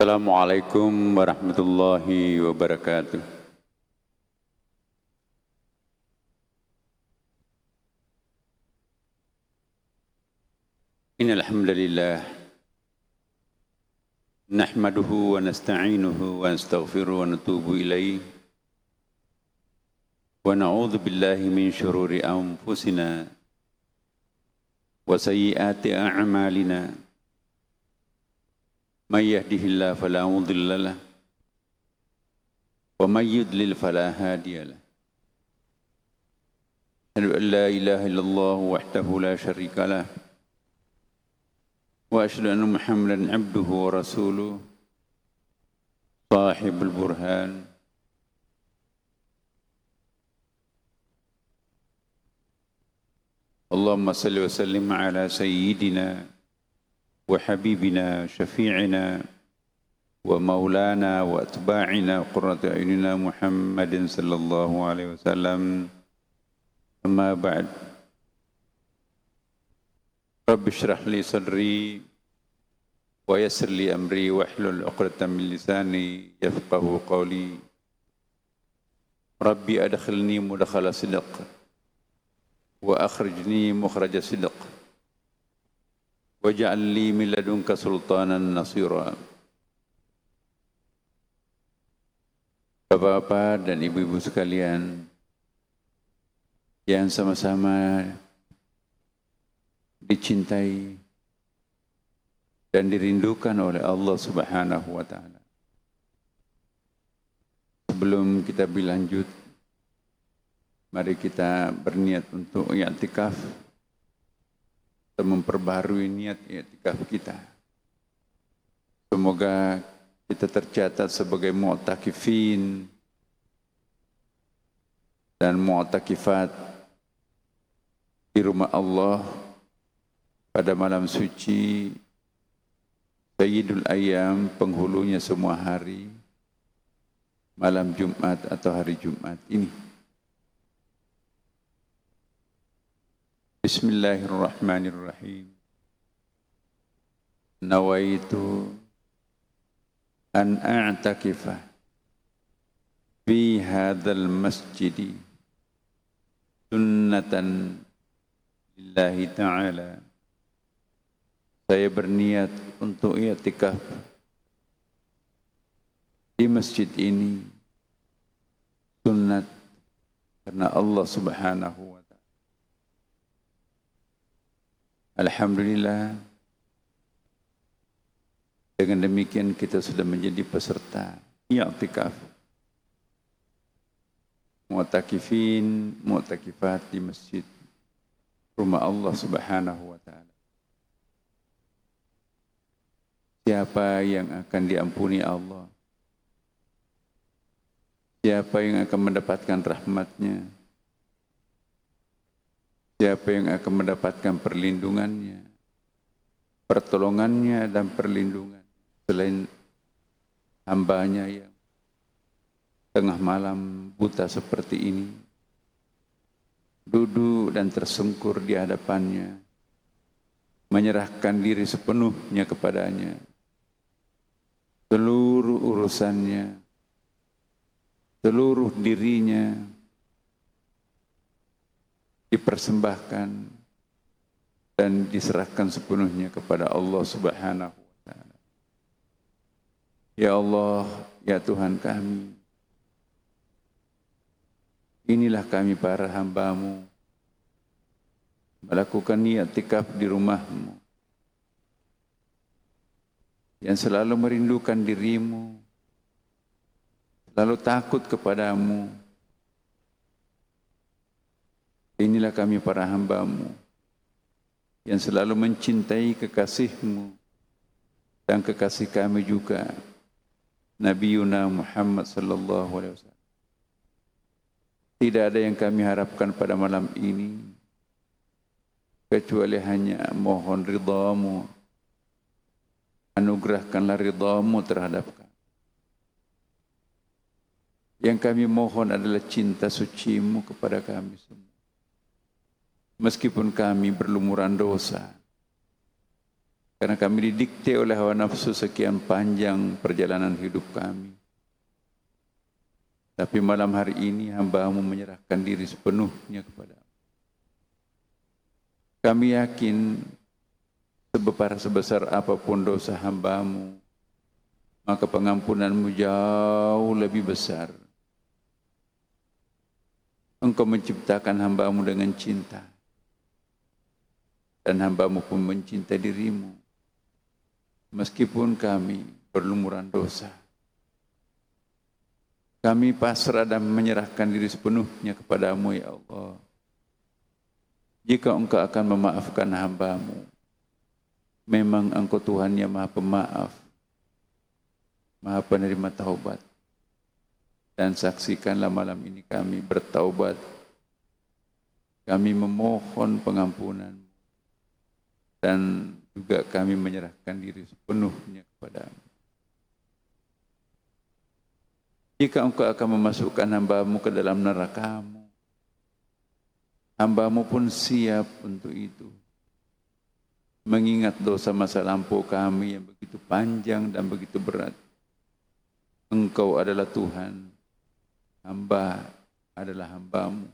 Assalamualaikum warahmatullahi wabarakatuh. Innal hamdalillah nahmaduhu wa nasta'inuhu wa nastaghfiruhu wa natubu ilaihi wa na'udzu billahi min syururi anfusina wa sayyiati a'malina. May yahdihillahu fala mudilla lahu wa may yudlil fala hadiya lahu. Asyhadu an la ilaha illallah wahdahu la syarika lahu wa asyhadu anna Muhammadan abduhu wa rasuluhu sahibul burhan. Allahumma salli wa sallim ala sayyidina wa habibina syafi'ina wa maulana wa atba'ina qurratu a'yunina Muhammadin sallallahu alaihi wasallam. Amma ba'd. Rabbi shrah li sadri wa yassir li amri wahlul 'uqdatam min lisani yafqahu qawli. Rabbi adkhilni mudkhala sidq wa akhrijni mukhraja sidq waj'al li min ladunka sultanan nasira. Bapak-bapak dan ibu-ibu sekalian yang sama-sama dicintai dan dirindukan oleh Allah Subhanahu wa taala. Sebelum kita berlanjut, mari kita berniat untuk i'tikaf atau memperbaharui niat i'tikaf kita. Semoga kita tercatat sebagai mu'takifin dan mu'takifat di rumah Allah pada malam suci Sayyidul Ayyam, penghulunya semua hari, malam Jumat atau hari Jumat ini. Bismillahirrahmanirrahim. Nawaitu an a'takifa fi hadzal masjidi sunnatan lillahi ta'ala. Saya berniat untuk i'tikaf di masjid ini sunnat karena Allah Subhanahu wa ta'ala. Alhamdulillah, dengan demikian kita sudah menjadi peserta i'tikaf, mu'takifin, mu'takifat di masjid rumah Allah Subhanahu wa ta'ala. Siapa yang akan diampuni Allah? Siapa yang akan mendapatkan rahmatnya? Siapa yang akan mendapatkan perlindungannya, pertolongannya dan perlindungan selain hambanya yang tengah malam buta seperti ini, duduk dan tersungkur di hadapannya, menyerahkan diri sepenuhnya kepadanya, seluruh urusannya, seluruh dirinya dipersembahkan dan diserahkan sepenuhnya kepada Allah Subhanahu wa ta'ala. Ya Allah, ya Tuhan kami, inilah kami para hamba-Mu melakukan i'tikaf di rumah-Mu yang selalu merindukan diri-Mu, selalu takut kepada-Mu. Inilah kami para hamba-Mu yang selalu mencintai kekasih-Mu dan kekasih kami juga, Nabi Muhammad sallallahu alaihi wasallam. Tidak ada yang kami harapkan pada malam ini kecuali hanya mohon ridha-Mu. Anugerahkanlah ridha-Mu terhadap kami. Yang kami mohon adalah cinta suci-Mu kepada kami semua. Meskipun kami berlumuran dosa, Karena kami didikte oleh hawa nafsu sekian panjang perjalanan hidup kami. Tapi malam hari ini hamba-Mu menyerahkan diri sepenuhnya kepada-Mu. Kami yakin sebesar apapun dosa hamba-Mu, maka pengampunan-Mu jauh lebih besar. Engkau menciptakan hamba-Mu dengan cinta. Dan hamba-Mu pun mencintai diri-Mu. Meskipun kami berlumuran dosa. Kami pasrah dan menyerahkan diri sepenuhnya kepada-Mu, ya Allah. Jika Engkau akan memaafkan hamba-Mu, memang Engkau Tuhan yang Maha Pemaaf, Maha Penerima Taubat. Dan saksikanlah malam ini kami bertaubat. Kami memohon pengampunan. Dan juga kami menyerahkan diri sepenuhnya kepada-Mu. Jika Engkau akan memasukkan hamba-Mu ke dalam neraka-Mu, hamba-Mu pun siap untuk itu. Mengingat dosa masa lampau kami yang begitu panjang dan begitu berat. Engkau adalah Tuhan, hamba adalah hamba-Mu.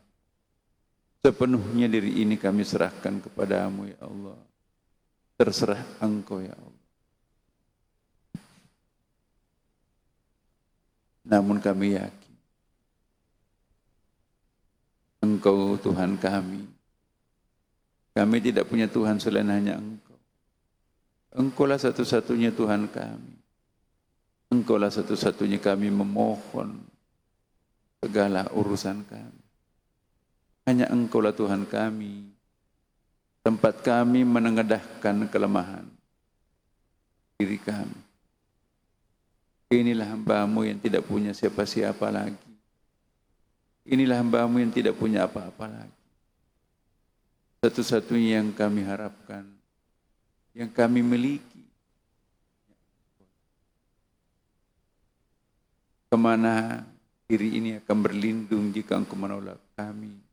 Sepenuhnya diri ini kami serahkan kepada-Mu, ya Allah. Terserah Engkau, ya Allah. Namun kami yakin Engkau Tuhan kami. Kami tidak punya Tuhan selain hanya Engkau. Engkaulah satu-satunya Tuhan kami. Engkaulah satu-satunya kami memohon segala urusan kami. Hanya Engkaulah Tuhan kami. Tempat kami menengadahkan kelemahan diri kami. Inilah hamba-Mu yang tidak punya siapa-siapa lagi. Inilah hamba-Mu yang tidak punya apa-apa lagi. Satu-satunya yang kami harapkan, yang kami miliki. Kemana diri ini akan berlindung jika Engkau menolak kami?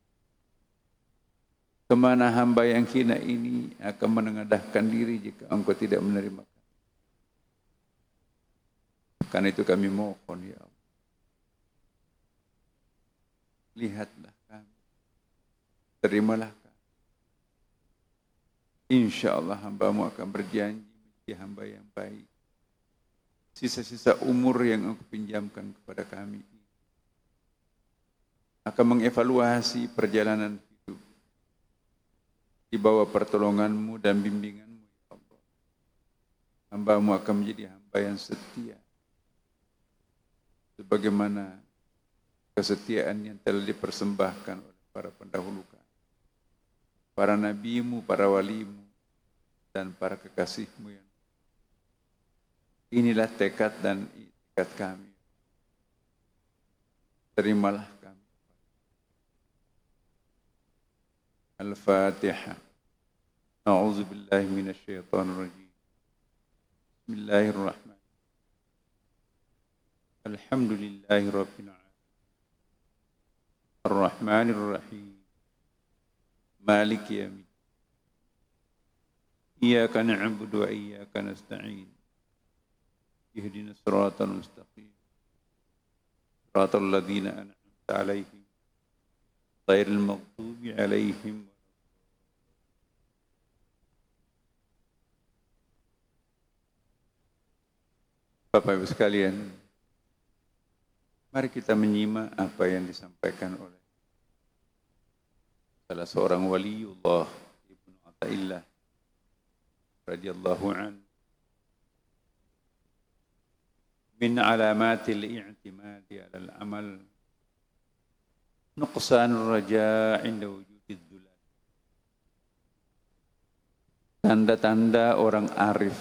Kemana hamba yang hina ini akan menengadahkan diri jika Engkau tidak menerima kami? Karena itu kami mohon, ya Allah. Lihatlah kami. Terimalah kami. Insya Allah hamba-Mu akan berjanji menjadi hamba yang baik. Sisa-sisa umur yang Engkau pinjamkan kepada kami akan mengevaluasi perjalanan hidup di bawah pertolongan-Mu dan bimbingan-Mu, ya Allah. Hamba-Mu akan menjadi hamba yang setia. Sebagaimana kesetiaan yang telah dipersembahkan oleh para pendahulu kami, para nabi-Mu, para wali-Mu, dan para kekasih-Mu yang inilah tekad dan ikat kami. Terimalah kami. Al-Fatihah. A'udzu billahi minasyaitonir rajim. Bismillahirrahmanirrahim. Alhamdulillahi rabbil alamin. Ar-Rahmanir Rahim. Maliki yaumiddin. Iyyaka na'budu wa iyyaka nasta'in. Ihdinas siratal mustaqim. Siratal ladzina an'amta 'alaihim ghairil maghdubi 'alaihim. Bapak Ibu sekalian, mari kita menyimak apa yang disampaikan oleh salah seorang waliullah Ibnu Athaillah radhiyallahu anhu. Min alamatil i'timadi 'alal amal nuqsanur raja' 'inda wujudid dhulal. Tanda-tanda orang arif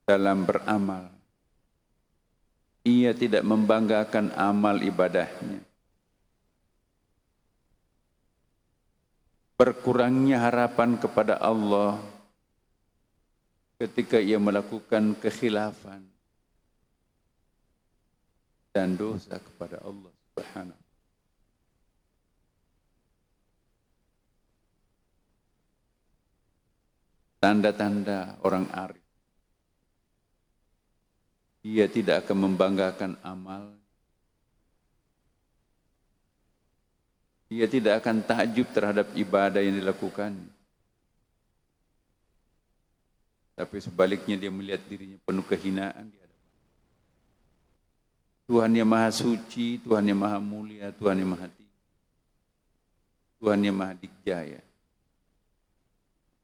dalam beramal. Ia tidak membanggakan amal ibadahnya. Berkurangnya harapan kepada Allah ketika ia melakukan kekhilafan dan dosa kepada Allah Subhanahu. tanda-tanda orang arif. Dia tidak akan membanggakan amal. Dia tidak akan takjub terhadap ibadah yang dilakukan. Tapi sebaliknya dia melihat dirinya penuh kehinaan di hadapan Tuhan yang maha suci, Tuhan yang maha mulia, Tuhan yang maha tinggi, Tuhan yang maha dikjaya.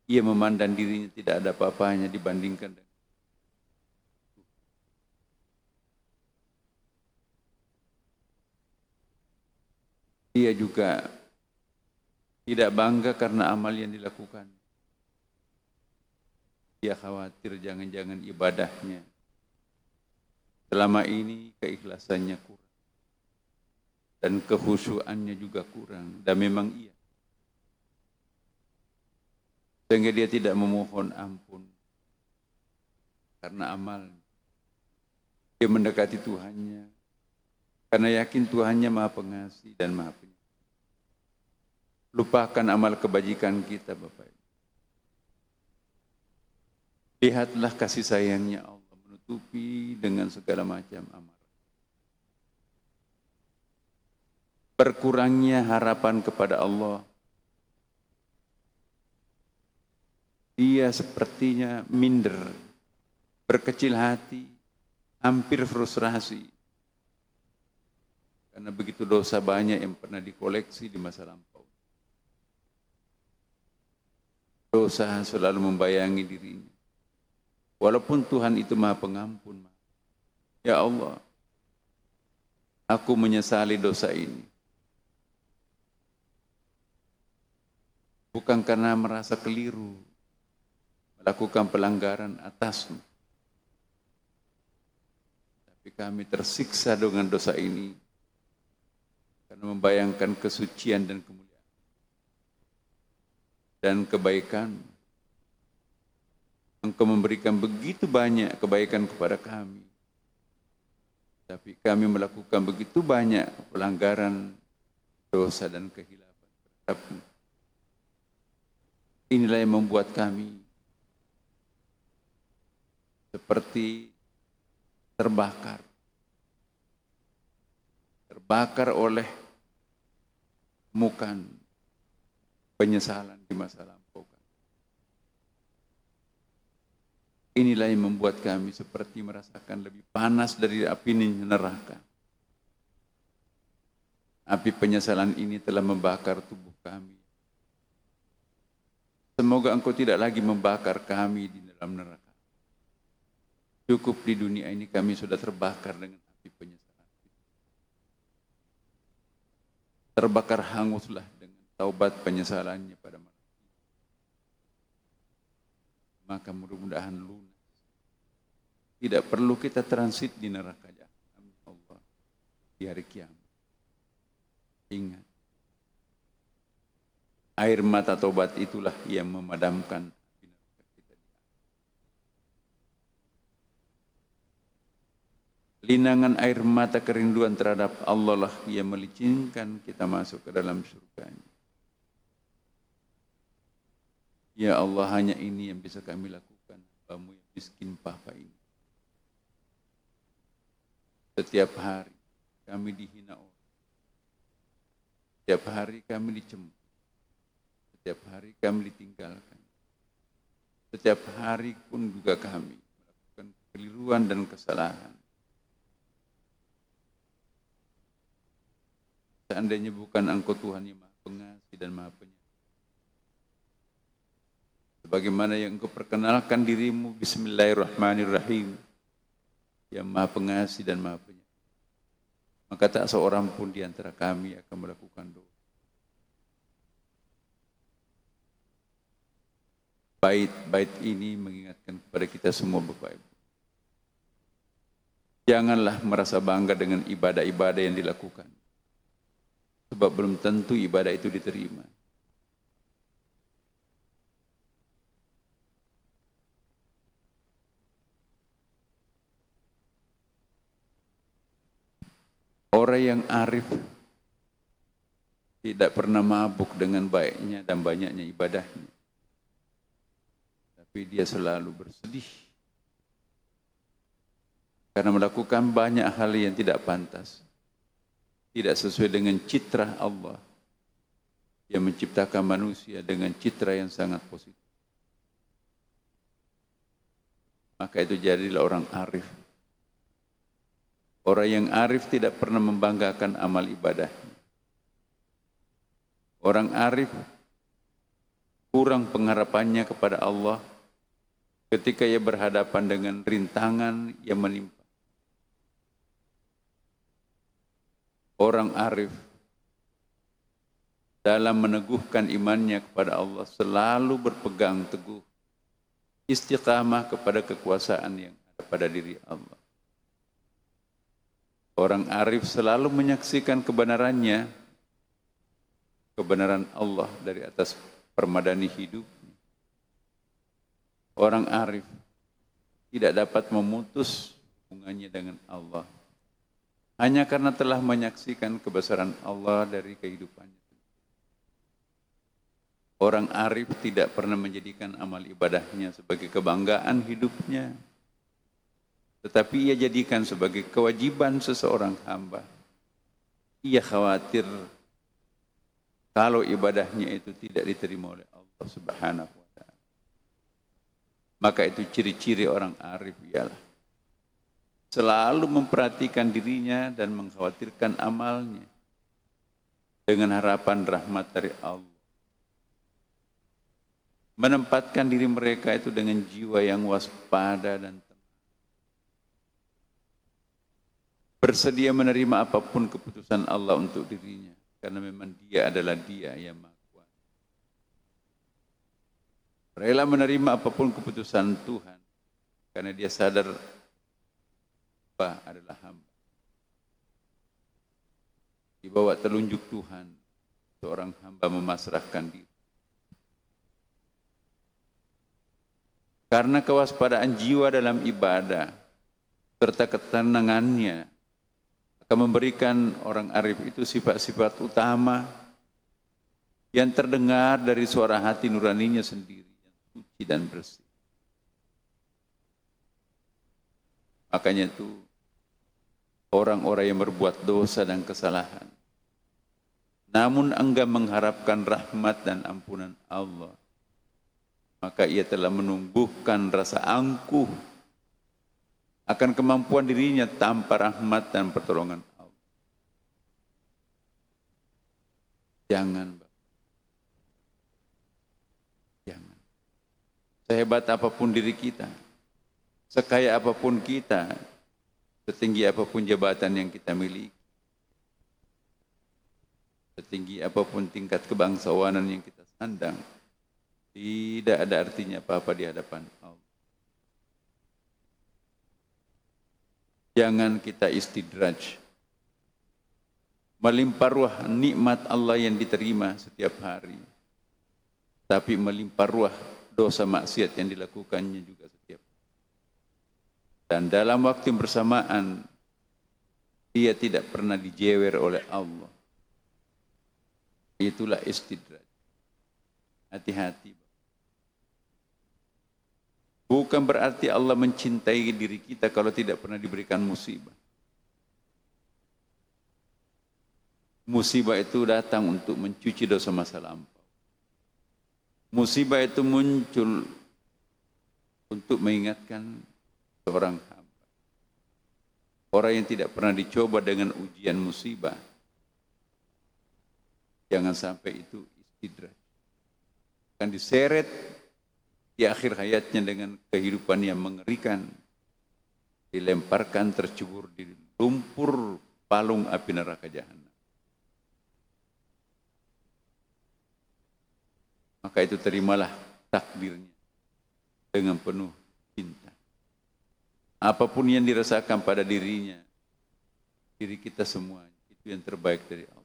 Ia memandang dirinya tidak ada apa-apanya dibandingkan dengan dia juga tidak bangga karena amal yang dilakukan. Dia khawatir jangan-jangan ibadahnya selama ini keikhlasannya kurang. Dan kekhusyuannya juga kurang. Dan memang iya. Sehingga dia tidak memohon ampun karena amal. Dia mendekati Tuhannya karena yakin Tuhannya maha pengasih dan maha penyayang. Lupakan amal kebajikan kita, Bapak. Lihatlah kasih sayangnya Allah menutupi dengan segala macam amarah. Berkurangnya harapan kepada Allah. Dia sepertinya minder, berkecil hati, hampir frustrasi. Karena begitu dosa banyak yang pernah dikoleksi di masa lampau. Dosa selalu membayangi dirinya. Walaupun Tuhan itu maha pengampun. Ya Allah, aku menyesali dosa ini. Bukan karena merasa keliru, melakukan pelanggaran atasmu. Tapi kami tersiksa dengan dosa ini. Karena membayangkan kesucian dan kemuliaan. Dan kebaikan. Engkau memberikan begitu banyak kebaikan kepada kami. Tapi kami melakukan begitu banyak pelanggaran, dosa dan kehilafan terhadapmu. Inilah yang membuat kami seperti terbakar. Terbakar oleh mukan penyesalan di masa lampau. Inilah yang membuat kami seperti merasakan lebih panas dari api neraka. Api penyesalan ini telah membakar tubuh kami. Semoga Engkau tidak lagi membakar kami di dalam neraka. Cukup di dunia ini kami sudah terbakar dengan api penyesalan. Terbakar hanguslah dengan taubat penyesalannya pada malam. Maka mudah-mudahan lunas. Tidak perlu kita transit di neraka jahanam Allah di hari kiamat. Ingat, air mata taubat itulah yang memadamkan api neraka kita. Linangan air mata kerinduan terhadap Allah lah yang melicinkan kita masuk ke dalam surga-Nya. Ya Allah, hanya ini yang bisa kami lakukan, Hambamu yang miskin papa ini. Setiap hari kami dihina orang. Setiap hari kami dicemooh. Setiap hari kami ditinggalkan. Setiap hari pun juga kami melakukan kekeliruan dan kesalahan. Seandainya bukan Engkau Tuhan yang maha pengasih dan maha penyayang. Sebagaimana yang Engkau perkenalkan dirimu, Bismillahirrahmanirrahim, yang maha pengasih dan maha penyayang. Maka tak seorang pun di antara kami akan melakukan dosa. Bait ini mengingatkan kepada kita semua, Bapak Ibu. Janganlah merasa bangga dengan ibadah-ibadah yang dilakukan. Sebab belum tentu ibadah itu diterima. Orang yang arif tidak pernah mabuk dengan baiknya dan banyaknya ibadahnya. Tapi dia selalu bersedih karena melakukan banyak hal yang tidak pantas, tidak sesuai dengan citra Allah yang menciptakan manusia dengan citra yang sangat positif. Maka itu jadilah orang arif. Orang yang arif tidak pernah membanggakan amal ibadah. Orang arif kurang pengharapannya kepada Allah ketika ia berhadapan dengan rintangan yang menimpa. Orang arif dalam meneguhkan imannya kepada Allah selalu berpegang teguh, istiqamah kepada kekuasaan yang ada pada diri Allah. Orang arif selalu menyaksikan kebenaran Allah dari atas permadani hidup. Orang arif tidak dapat memutus hubungannya dengan Allah hanya karena telah menyaksikan kebesaran Allah dari kehidupannya. Orang arif tidak pernah menjadikan amal ibadahnya sebagai kebanggaan hidupnya, tetapi ia jadikan sebagai kewajiban seseorang hamba. Ia khawatir kalau ibadahnya itu tidak diterima oleh Allah Subhanahu wa ta'ala. Maka itu ciri-ciri orang arif ialah selalu memperhatikan dirinya dan mengkhawatirkan amalnya dengan harapan rahmat dari Allah. Menempatkan diri mereka itu dengan jiwa yang waspada dan tenang. Bersedia menerima apapun keputusan Allah untuk dirinya, karena memang Dia adalah Dia yang Maha Kuasa. Rela menerima apapun keputusan Tuhan, karena dia sadar adalah hamba. Di bawah telunjuk Tuhan, seorang hamba memasrahkan diri. Karena kewaspadaan jiwa dalam ibadah serta ketenangannya akan memberikan orang arif itu sifat-sifat utama yang terdengar dari suara hati nuraninya sendiri yang suci dan bersih. Makanya itu orang-orang yang berbuat dosa dan kesalahan namun enggan mengharapkan rahmat dan ampunan Allah, maka ia telah menumbuhkan rasa angkuh akan kemampuan dirinya tanpa rahmat dan pertolongan Allah. Jangan. Sehebat apapun diri kita, sekaya apapun kita, setinggi apapun jabatan yang kita miliki, setinggi apapun tingkat kebangsawanan yang kita sandang, tidak ada artinya apa-apa di hadapan Allah. Jangan kita istidraj, melimpah ruah nikmat Allah yang diterima setiap hari, tapi melimpah ruah dosa maksiat yang dilakukannya juga setiap hari. Dan dalam waktu yang bersamaan, dia tidak pernah dijewer oleh Allah. Itulah istidraj. Hati-hati. Bukan berarti Allah mencintai diri kita kalau tidak pernah diberikan musibah. Musibah itu datang untuk mencuci dosa masa lampau. Musibah itu muncul untuk mengingatkan seorang hamba. Orang yang tidak pernah dicoba dengan ujian musibah, jangan sampai itu istidraj. Akan diseret di akhir hayatnya dengan kehidupan yang mengerikan, dilemparkan tercebur di lumpur palung api neraka jahanam. Maka itu terimalah takdirnya dengan penuh cinta. Apapun yang dirasakan pada dirinya, diri kita semua, itu yang terbaik dari Allah.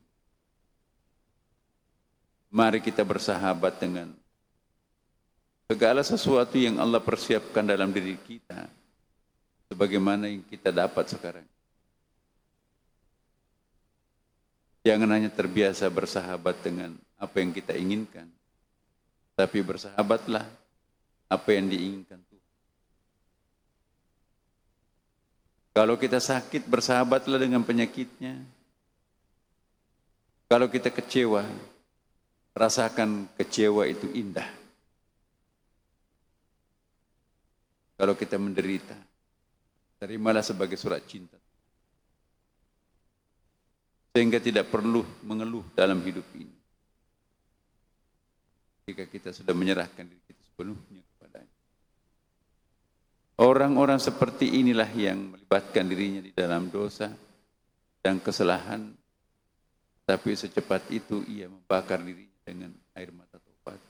Mari kita bersahabat dengan segala sesuatu yang Allah persiapkan dalam diri kita, sebagaimana yang kita dapat sekarang. Jangan hanya terbiasa bersahabat dengan apa yang kita inginkan, tapi bersahabatlah apa yang diinginkan Tuhan. Kalau kita sakit, bersahabatlah dengan penyakitnya. Kalau kita kecewa, rasakan kecewa itu indah. Kalau kita menderita, terimalah sebagai surat cinta. Sehingga tidak perlu mengeluh dalam hidup ini. Jika kita sudah menyerahkan diri kita sepenuhnya kepadanya. Orang-orang seperti inilah yang melibatkan dirinya di dalam dosa dan kesalahan, tapi secepat itu ia membakar dirinya dengan air mata taubat.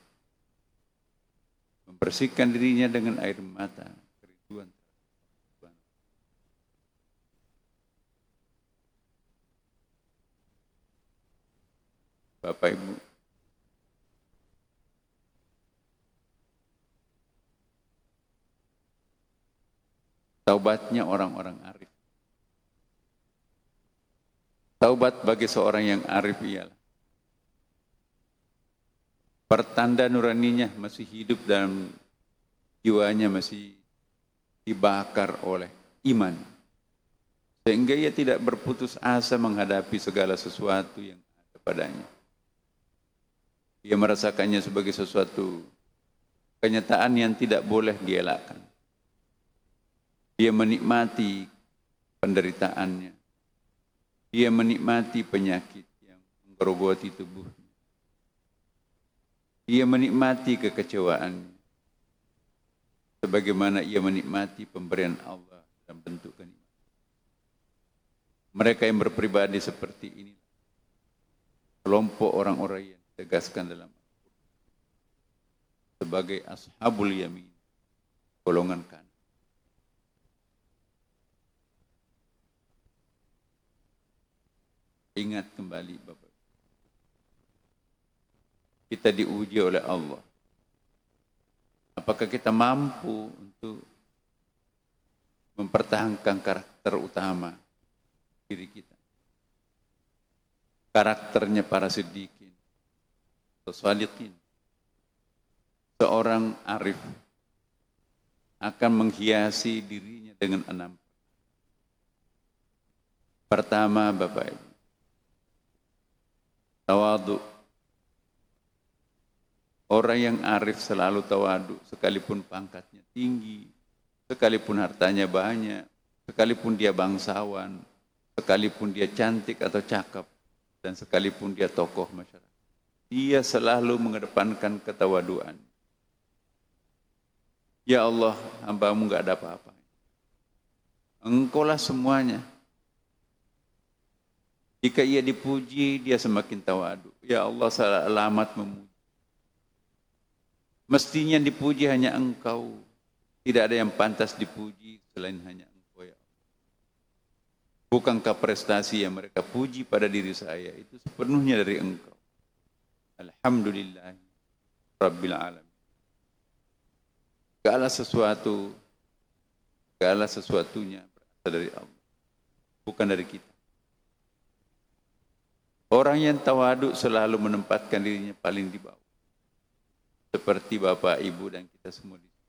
Membersihkan dirinya dengan air mata kerinduan. Bapak Ibu, taubatnya orang-orang arif. Taubat bagi seorang yang arif ialah pertanda nuraninya masih hidup dan jiwanya masih dibakar oleh iman. Sehingga ia tidak berputus asa menghadapi segala sesuatu yang ada padanya. Ia merasakannya sebagai sesuatu kenyataan yang tidak boleh dielakkan. Dia menikmati penderitaannya. Dia menikmati penyakit yang menggerogoti tubuhnya. Dia menikmati kekecewaannya. Sebagaimana ia menikmati pemberian Allah dalam bentuk kenikmatan. Mereka yang berpribadi seperti ini, kelompok orang-orang yang ditegaskan dalam Al-Quran sebagai ashabul yamin, golongan kanan. Ingat kembali Bapak, kita diuji oleh Allah. Apakah kita mampu untuk mempertahankan karakter utama diri kita? Karakternya para siddiqin, salihin. Seorang arif akan menghiasi dirinya dengan 6. Pertama, Bapak Ibu, tawadu. Orang yang arif selalu tawadu, sekalipun pangkatnya tinggi, sekalipun hartanya banyak, sekalipun dia bangsawan, sekalipun dia cantik atau cakep, dan sekalipun dia tokoh masyarakat. Dia selalu mengedepankan ketawaduan. Ya Allah, hamba-Mu enggak ada apa-apa. Engkaulah semuanya. Jika ia dipuji, dia semakin tawadu. Ya Allah, salah alamat memuji. Mestinya dipuji hanya Engkau. Tidak ada yang pantas dipuji selain hanya Engkau, ya Allah. Bukankah prestasi yang mereka puji pada diri saya itu sepenuhnya dari Engkau? Alhamdulillah Rabbil Alamin. Segala sesuatunya berasal dari Allah, bukan dari kita. Orang yang tawadu selalu menempatkan dirinya paling di bawah. Seperti Bapak, Ibu, dan kita semua di sini.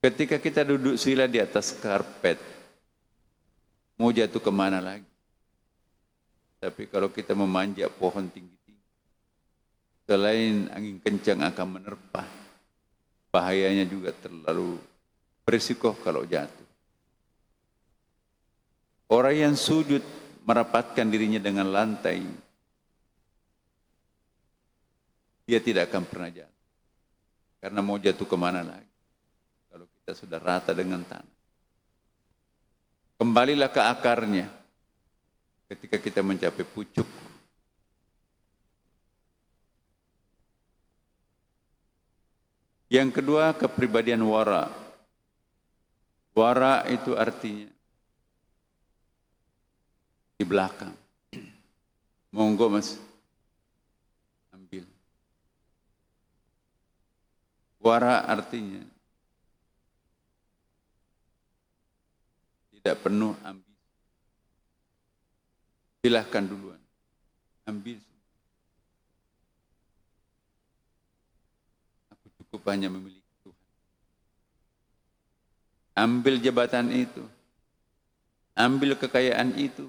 Ketika kita duduk sila di atas karpet, mau jatuh kemana lagi? Tapi kalau kita memanjat pohon tinggi-tinggi, selain angin kencang akan menerpa, bahayanya juga terlalu berisiko kalau jatuh. Orang yang sujud merapatkan dirinya dengan lantai, dia tidak akan pernah jatuh. Karena mau jatuh kemana lagi kalau kita sudah rata dengan tanah. Kembalilah ke akarnya ketika kita mencapai pucuk. Yang kedua, kepribadian wara. Wara itu artinya di belakang. Monggo Mas, ambil. Wara artinya tidak penuh ambisi. Silahkan duluan, ambil. Aku cukup. cukup hanya memiliki Tuhan. Ambil jabatan itu, ambil kekayaan itu,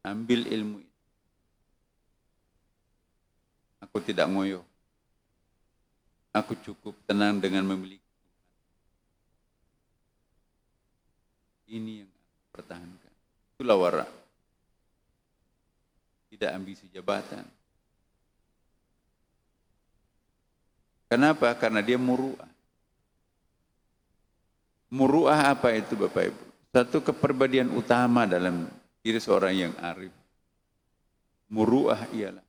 ambil ilmu itu. Aku tidak ngoyo. Aku cukup tenang dengan memiliki Tuhan. Ini yang aku pertahankan. Itulah wara. Tidak ambisi jabatan. Kenapa? Karena dia muru'ah. Muru'ah apa itu Bapak Ibu? Satu kepribadian utama dalam diri seorang yang arif. Muru'ah ialah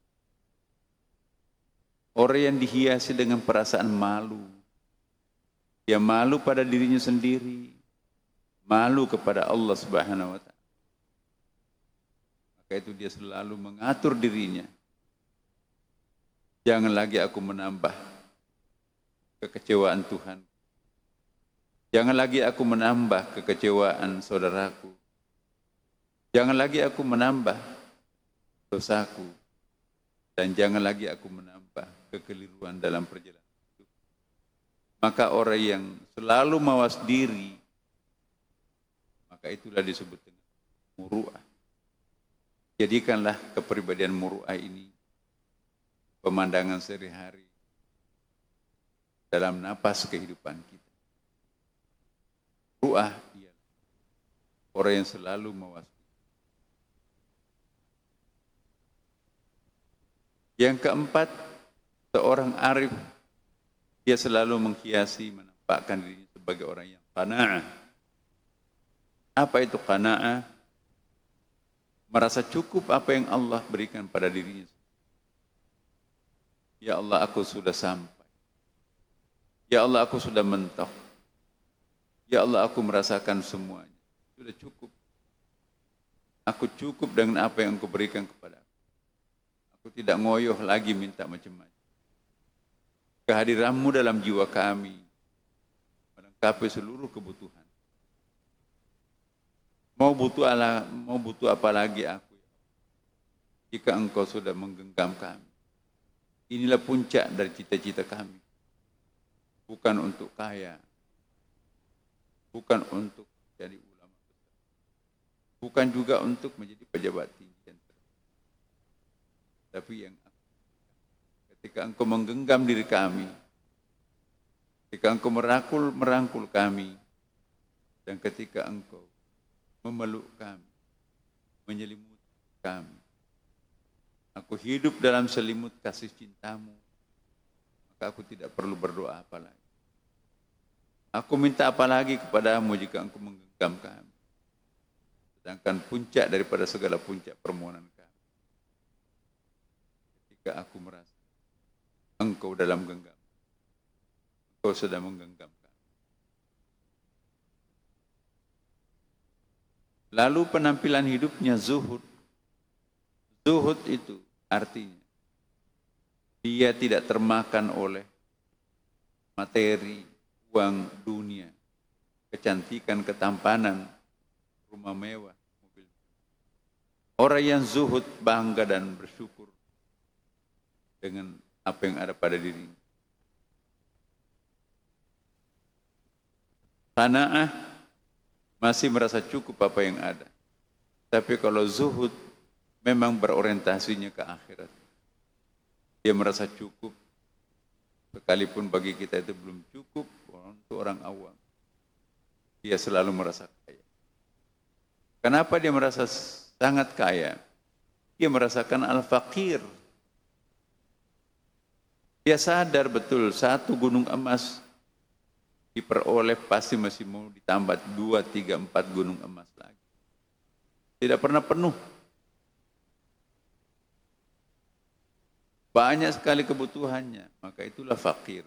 orang yang dihiasi dengan perasaan malu. Dia malu pada dirinya sendiri. Malu kepada Allah Subhanahu wa ta'ala. Maka itu dia selalu mengatur dirinya. Jangan lagi aku menambah kekecewaan Tuhan. Jangan lagi aku menambah kekecewaan saudaraku. Jangan lagi aku menambah dosaku. Dan jangan lagi aku menambah kekeliruan dalam perjalanan hidup. Maka orang yang selalu mawas diri, maka itulah disebut dengan muru'ah. Jadikanlah kepribadian muru'ah ini pemandangan sehari-hari dalam napas kehidupan kita. Muru'ah ialah orang yang selalu mawas diri. Yang keempat, seorang arif, dia selalu menghiasi, menampakkan dirinya sebagai orang yang qana'ah. Apa itu qana'ah? Merasa cukup apa yang Allah berikan pada dirinya. Ya Allah, aku sudah sampai. Ya Allah, aku sudah mentok. Ya Allah, aku merasakan semuanya. Sudah cukup. Aku cukup dengan apa yang Engkau berikan kepada aku. Aku tidak ngoyoh lagi minta macam-macam. Kehadiranmu dalam jiwa kami melengkapi seluruh kebutuhan. Mau butuh apa lagi aku? Jika Engkau sudah menggenggam kami. Inilah puncak dari cita-cita kami. Bukan untuk kaya. Bukan untuk jadi ulama besar. Bukan juga untuk menjadi pejabat tinggi. Tapi yang ketika Engkau menggenggam diri kami, ketika Engkau merangkul kami, dan ketika Engkau memeluk kami, menyelimuti kami, aku hidup dalam selimut kasih cintamu, maka aku tidak perlu berdoa apa lagi. Aku minta apa lagi kepadamu jika Engkau menggenggam kami. Sedangkan puncak daripada segala puncak permohonan kami, ketika aku merasa Engkau dalam genggam, Engkau sedang menggenggam kami. Lalu penampilan hidupnya zuhud. Zuhud itu artinya dia tidak termakan oleh materi, uang dunia, kecantikan, ketampanan, rumah mewah, mobil. Orang yang zuhud bangga dan bersyukur dengan apa yang ada pada dirinya. Qanaah masih merasa cukup apa yang ada. Tapi kalau zuhud memang berorientasinya ke akhirat. Dia merasa cukup, sekalipun bagi kita itu belum cukup untuk orang awam. Dia selalu merasa kaya. Kenapa dia merasa sangat kaya? Dia merasakan al-faqir. Dia sadar betul satu gunung emas diperoleh pasti masih mau ditambah 2, 3, 4 gunung emas lagi. Tidak pernah penuh. Banyak sekali kebutuhannya, maka itulah fakir.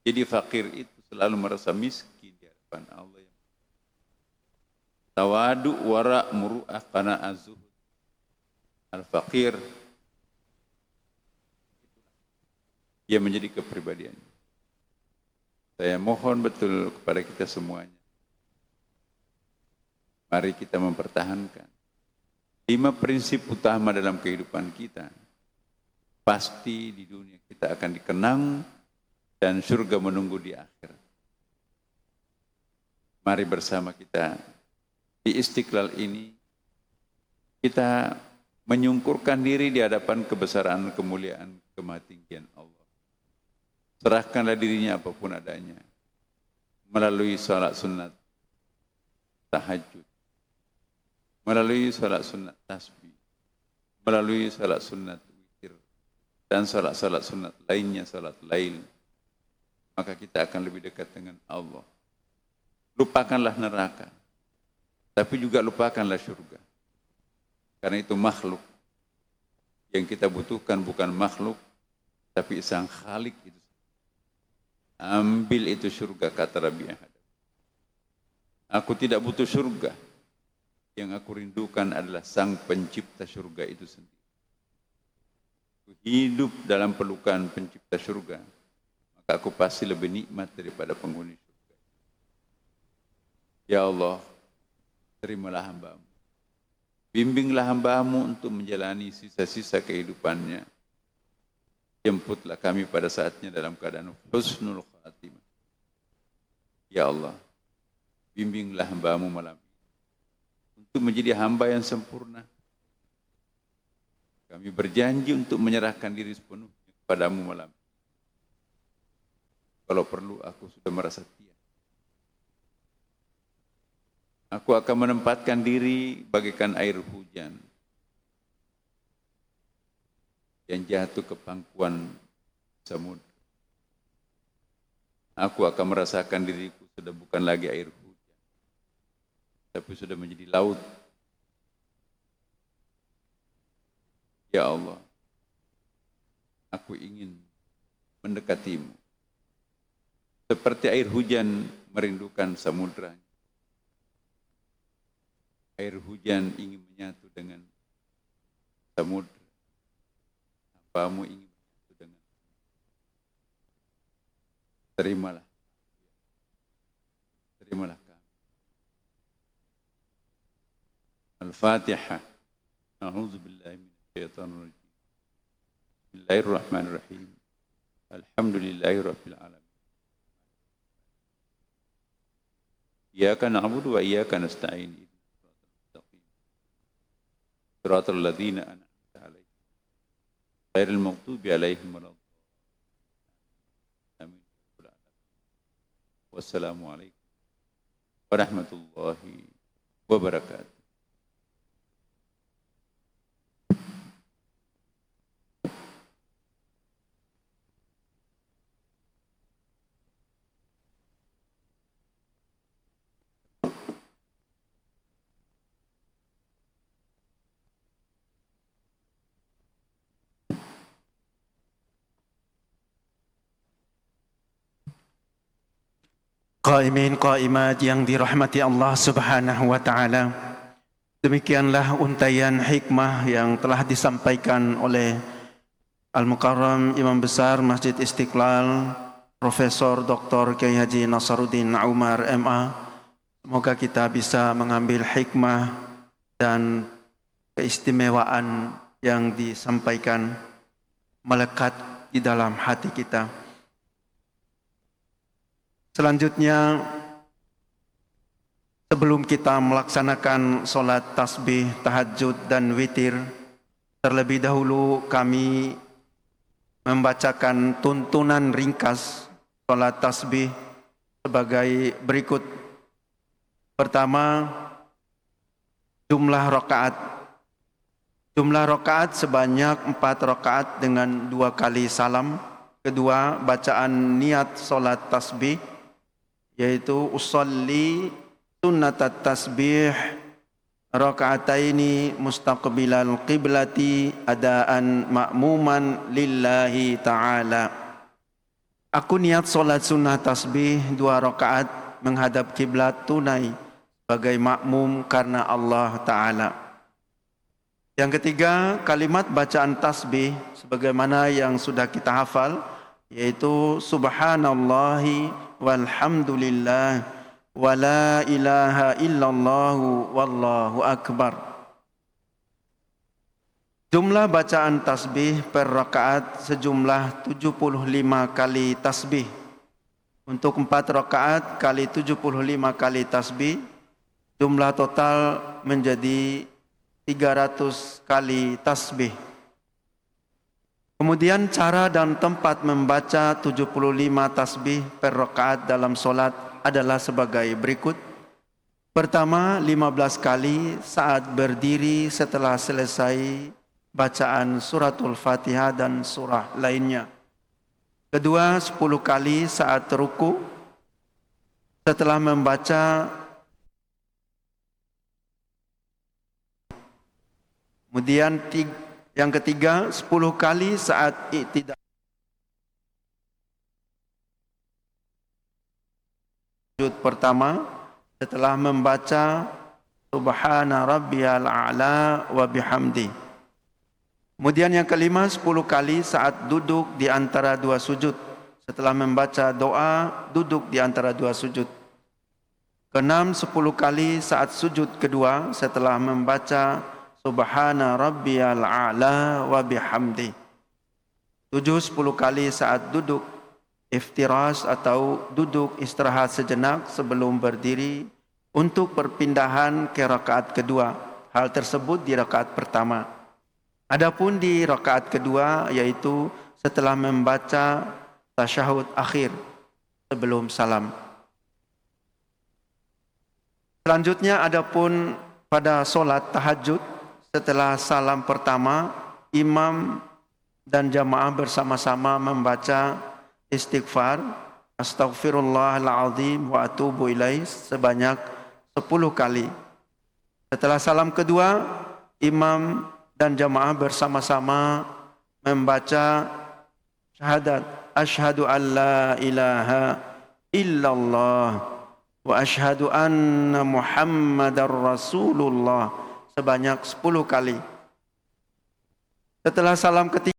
Jadi fakir itu selalu merasa miskin di hadapan Allah. Tawadu, wara, muru'ah, qana'ah, zuhud. Al-fakir, ia menjadi kepribadiannya. Saya mohon betul kepada kita semuanya. Mari kita mempertahankan 5 prinsip utama dalam kehidupan kita. Pasti di dunia kita akan dikenang dan surga menunggu di akhirat. Mari bersama kita di Istiqlal ini kita menyungkurkan diri di hadapan kebesaran, kemuliaan, kemahatinggian Allah. Serahkanlah dirinya apapun adanya melalui salat sunat tahajud, melalui salat sunat tasbih, melalui salat sunat witir, dan salat-salat sunat lainnya, salat lail. Maka kita akan lebih dekat dengan Allah. Lupakanlah neraka, tapi juga lupakanlah surga. Karena itu makhluk. Yang kita butuhkan bukan makhluk, tapi sang Khalik itu. Ambil itu surga, kata Rabi'ah. Aku tidak butuh surga. Yang aku rindukan adalah sang pencipta surga itu sendiri. Hidup dalam pelukan pencipta surga, maka aku pasti lebih nikmat daripada penghuni surga. Ya Allah, terimalah hamba-Mu. Bimbinglah hamba-Mu untuk menjalani sisa-sisa kehidupannya. Jemputlah kami pada saatnya dalam keadaan husnul khatimah. Ya Allah, bimbinglah hamba-Mu malam ini untuk menjadi hamba yang sempurna. Kami berjanji untuk menyerahkan diri sepenuhnya kepada-Mu malam ini. Kalau perlu aku sudah merasa tiada. Aku akan menempatkan diri bagaikan air hujan yang jatuh ke pangkuan samudra. Aku akan merasakan diriku sudah bukan lagi air hujan, tapi sudah menjadi laut. Ya Allah, aku ingin mendekati-Mu seperti air hujan merindukan samudra. Air hujan ingin menyatu dengan samudra. Hamba-Mu ingin menyatu dengan. Terimalah. Terimalah kami. Al-Fatihah. A'udzu billahi minasyaitonir rajim. Bismillahirrahmanirrahim. Alhamdulillahirabbil alamin. Iyyaka na'budu wa iyyaka nasta'in. Siratal ladzina an'amta 'alaihim ghairil maghdubi 'alaihim waladdallin. Amin. Wassalamualaikum warahmatullahi wabarakatuh. Qaimin qaimat yang dirahmati Allah Subhanahu wa taala. Demikianlah untaian hikmah yang telah disampaikan oleh Al-Mukarram Imam Besar Masjid Istiqlal Profesor Dr. Kiai Haji Nasaruddin Umar MA. Semoga kita bisa mengambil hikmah dan keistimewaan yang disampaikan melekat di dalam hati kita. Selanjutnya, sebelum kita melaksanakan solat tasbih, tahajud dan witir, terlebih dahulu kami membacakan tuntunan ringkas solat tasbih sebagai berikut. Pertama, jumlah rakaat. Jumlah rakaat sebanyak 4 rakaat dengan 2 kali salam. Kedua, bacaan niat solat tasbih, yaitu usolli sunnatat tasbih rakaataini mustaqbilal qiblati adaan ma'muman lillahi ta'ala. Aku niat solat sunnah tasbih 2 rakaat menghadap kiblat tunai sebagai makmum karena Allah Ta'ala. Yang ketiga, kalimat bacaan tasbih sebagaimana yang sudah kita hafal, yaitu subhanallahi walhamdulillah wa la ilaha illallah wallahu akbar. Jumlah bacaan tasbih per rakaat sejumlah 75 kali tasbih. Untuk 4 rakaat kali 75 kali tasbih, jumlah total menjadi 300 kali tasbih. Kemudian cara dan tempat membaca 75 tasbih per rakaat dalam solat adalah sebagai berikut. Pertama, 15 kali saat berdiri setelah selesai bacaan suratul Fatihah dan surah lainnya. Kedua, 10 kali saat ruku setelah membaca. Kemudian yang ketiga, 10 kali saat i'tidal sujud pertama setelah membaca Subhana rabbiyal a'la wa bihamdi. Kemudian yang kelima, 10 kali saat duduk di antara dua sujud setelah membaca doa duduk di antara dua sujud. Keenam, 10 kali saat sujud kedua setelah membaca Subhana rabbiyal a'la wa bihamdi. 7, 10 kali saat duduk iftirash atau duduk istirahat sejenak sebelum berdiri untuk perpindahan ke rakaat kedua. Hal tersebut di rakaat pertama. Adapun di rakaat kedua yaitu setelah membaca tasyahud akhir sebelum salam. Selanjutnya adapun pada solat tahajud setelah salam pertama, imam dan jamaah bersama-sama membaca istighfar astaghfirullahaladzim wa atubu ilaih sebanyak 10 kali. Setelah salam kedua, imam dan jamaah bersama-sama membaca syahadat asyhadu an la ilaha illallah wa asyhadu anna muhammadar rasulullah sebanyak 10 kali. Setelah salam ketiga